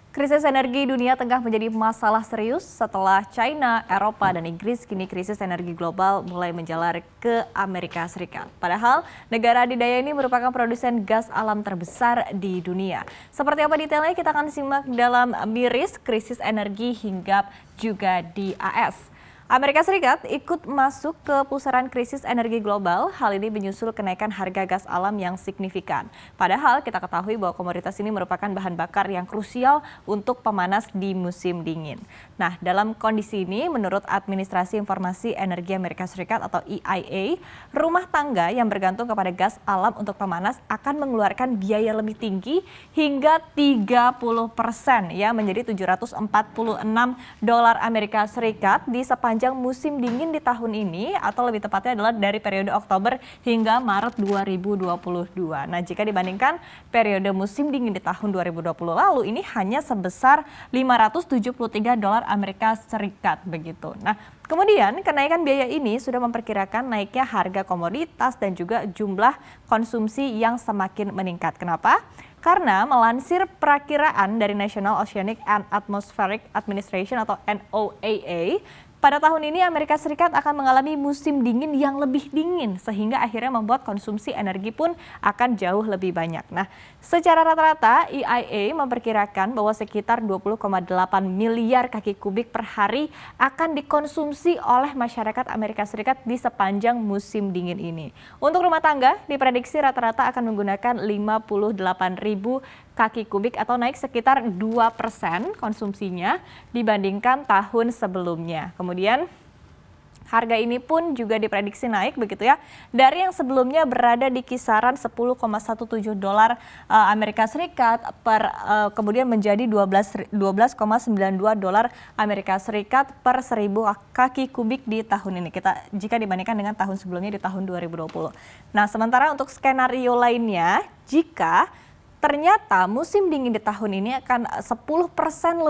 Krisis energi dunia tengah menjadi masalah serius setelah China, Eropa, dan Inggris kini krisis energi global mulai menjalar ke Amerika Serikat. Padahal negara adidaya ini merupakan produsen gas alam terbesar di dunia. Seperti apa detailnya kita akan simak dalam Miris Krisis Energi Hinggap juga di AS. Amerika Serikat ikut masuk ke pusaran krisis energi global. Hal ini menyusul kenaikan harga gas alam yang signifikan. Padahal kita ketahui bahwa komoditas ini merupakan bahan bakar yang krusial untuk pemanas di musim dingin. Nah, dalam kondisi ini, menurut Administrasi Informasi Energi Amerika Serikat atau EIA, rumah tangga yang bergantung kepada gas alam untuk pemanas akan mengeluarkan biaya lebih tinggi hingga 30% ya, menjadi $746 Amerika Serikat di sepanjang musim dingin di tahun ini, atau lebih tepatnya adalah dari periode Oktober hingga Maret 2022. Nah, jika dibandingkan periode musim dingin di tahun 2020 lalu, ini hanya sebesar $573 Amerika Serikat begitu. Nah, kemudian kenaikan biaya ini sudah memperkirakan naiknya harga komoditas dan juga jumlah konsumsi yang semakin meningkat. Kenapa? Karena melansir perakiraan dari National Oceanic and Atmospheric Administration atau NOAA, pada tahun ini Amerika Serikat akan mengalami musim dingin yang lebih dingin sehingga akhirnya membuat konsumsi energi pun akan jauh lebih banyak. Nah, secara rata-rata EIA memperkirakan bahwa sekitar 20,8 miliar kaki kubik per hari akan dikonsumsi oleh masyarakat Amerika Serikat di sepanjang musim dingin ini. Untuk rumah tangga diprediksi rata-rata akan menggunakan 58.000 kaki kubik atau naik sekitar 2% konsumsinya dibandingkan tahun sebelumnya. Kemudian harga ini pun juga diprediksi naik begitu ya, dari yang sebelumnya berada di kisaran $10,17 Amerika Serikat kemudian menjadi $12,92 Amerika Serikat per 1.000 kaki kubik di tahun ini. Jika dibandingkan dengan tahun sebelumnya di tahun 2020. Nah, sementara untuk skenario lainnya, jika ternyata musim dingin di tahun ini akan 10%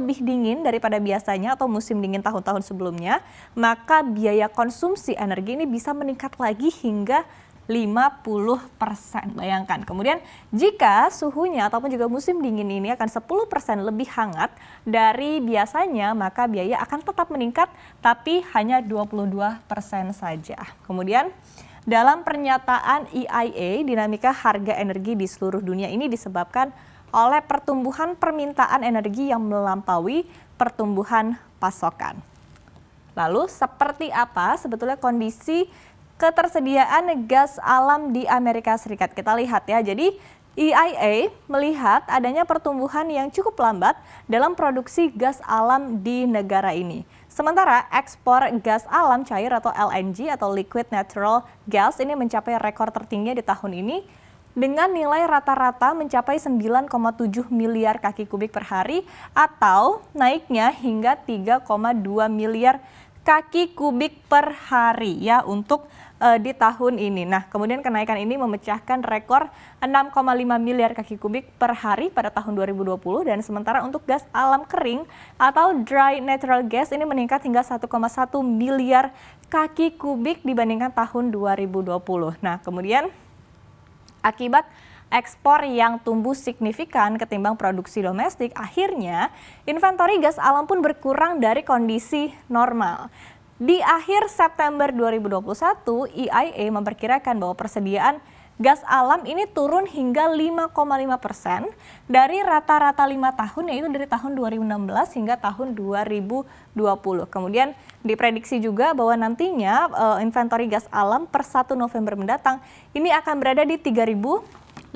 lebih dingin daripada biasanya atau musim dingin tahun-tahun sebelumnya, maka biaya konsumsi energi ini bisa meningkat lagi hingga 50%. Bayangkan. Kemudian jika suhunya ataupun juga musim dingin ini akan 10% lebih hangat dari biasanya, maka biaya akan tetap meningkat tapi hanya 22% saja. Kemudian dalam pernyataan EIA, dinamika harga energi di seluruh dunia ini disebabkan oleh pertumbuhan permintaan energi yang melampaui pertumbuhan pasokan. Lalu seperti apa sebetulnya kondisi ketersediaan gas alam di Amerika Serikat? Kita lihat ya, jadi EIA melihat adanya pertumbuhan yang cukup lambat dalam produksi gas alam di negara ini. Sementara ekspor gas alam cair atau LNG atau Liquid Natural Gas ini mencapai rekor tertinggi di tahun ini dengan nilai rata-rata mencapai 9,7 miliar kaki kubik per hari atau naiknya hingga 3,2 miliar kaki kubik per hari ya untuk di tahun ini. Nah, kemudian kenaikan ini memecahkan rekor 6,5 miliar kaki kubik per hari pada tahun 2020 dan sementara untuk gas alam kering atau dry natural gas ini meningkat hingga 1,1 miliar kaki kubik dibandingkan tahun 2020. Nah, kemudian akibat ekspor yang tumbuh signifikan ketimbang produksi domestik, akhirnya inventori gas alam pun berkurang dari kondisi normal. Di akhir September 2021, EIA memperkirakan bahwa persediaan gas alam ini turun hingga 5,5% dari rata-rata 5 tahun, yaitu dari tahun 2016 hingga tahun 2020. Kemudian diprediksi juga bahwa nantinya inventori gas alam per 1 November mendatang ini akan berada di 3.572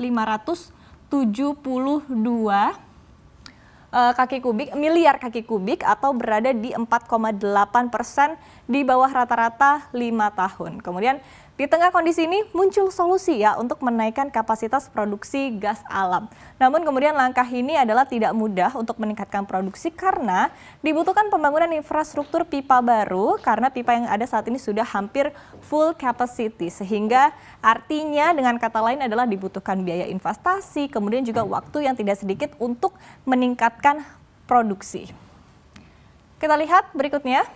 miliar kaki kubik atau berada di 4,8% di bawah rata-rata 5 tahun. Kemudian di tengah kondisi ini muncul solusi ya untuk menaikkan kapasitas produksi gas alam. Namun kemudian langkah ini adalah tidak mudah untuk meningkatkan produksi karena dibutuhkan pembangunan infrastruktur pipa baru karena pipa yang ada saat ini sudah hampir full capacity. Sehingga artinya dengan kata lain adalah dibutuhkan biaya investasi, kemudian juga waktu yang tidak sedikit untuk meningkatkan produksi. Kita lihat berikutnya.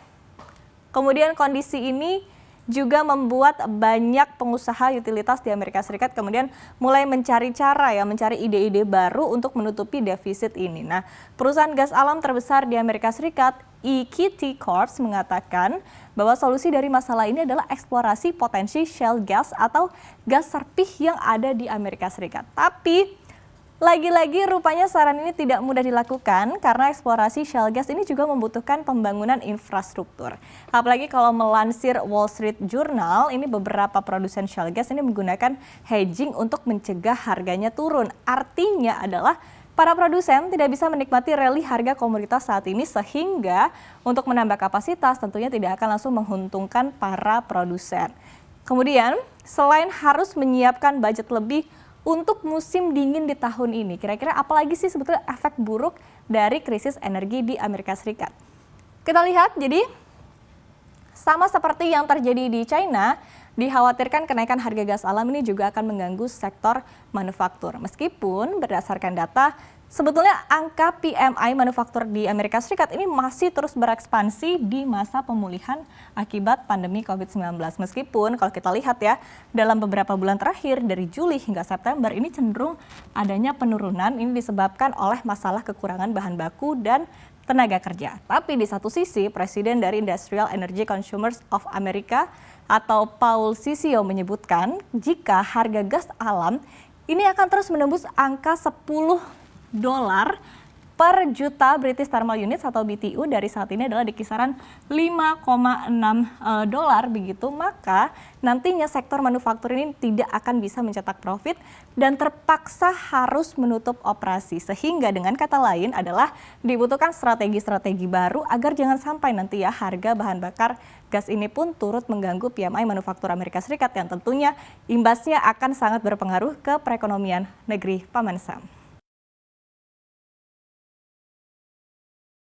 Kemudian kondisi ini juga membuat banyak pengusaha utilitas di Amerika Serikat kemudian mulai mencari cara mencari ide-ide baru untuk menutupi defisit ini. Nah, perusahaan gas alam terbesar di Amerika Serikat, EQT Corp mengatakan bahwa solusi dari masalah ini adalah eksplorasi potensi shale gas atau gas serpih yang ada di Amerika Serikat. Tapi lagi-lagi rupanya saran ini tidak mudah dilakukan karena eksplorasi shale gas ini juga membutuhkan pembangunan infrastruktur. Apalagi kalau melansir Wall Street Journal, ini beberapa produsen shale gas ini menggunakan hedging untuk mencegah harganya turun. Artinya adalah para produsen tidak bisa menikmati rally harga komoditas saat ini sehingga untuk menambah kapasitas tentunya tidak akan langsung menguntungkan para produsen. Kemudian selain harus menyiapkan budget lebih untuk musim dingin di tahun ini, kira-kira apalagi sih sebetulnya efek buruk dari krisis energi di Amerika Serikat? Kita lihat, jadi sama seperti yang terjadi di China, dikhawatirkan kenaikan harga gas alam ini juga akan mengganggu sektor manufaktur. Meskipun berdasarkan data, sebetulnya angka PMI manufaktur di Amerika Serikat ini masih terus berekspansi di masa pemulihan akibat pandemi COVID-19. Meskipun kalau kita lihat ya, dalam beberapa bulan terakhir dari Juli hingga September ini cenderung adanya penurunan, ini disebabkan oleh masalah kekurangan bahan baku dan tenaga kerja. Tapi di satu sisi, Presiden dari Industrial Energy Consumers of America atau Paul Sisio menyebutkan jika harga gas alam ini akan terus menembus angka $10 per juta British Thermal Units atau BTU dari saat ini adalah di kisaran $5,6 begitu, maka nantinya sektor manufaktur ini tidak akan bisa mencetak profit dan terpaksa harus menutup operasi. Sehingga dengan kata lain adalah dibutuhkan strategi-strategi baru agar jangan sampai nanti ya harga bahan bakar gas ini pun turut mengganggu PMI manufaktur Amerika Serikat yang tentunya imbasnya akan sangat berpengaruh ke perekonomian negeri Paman Sam.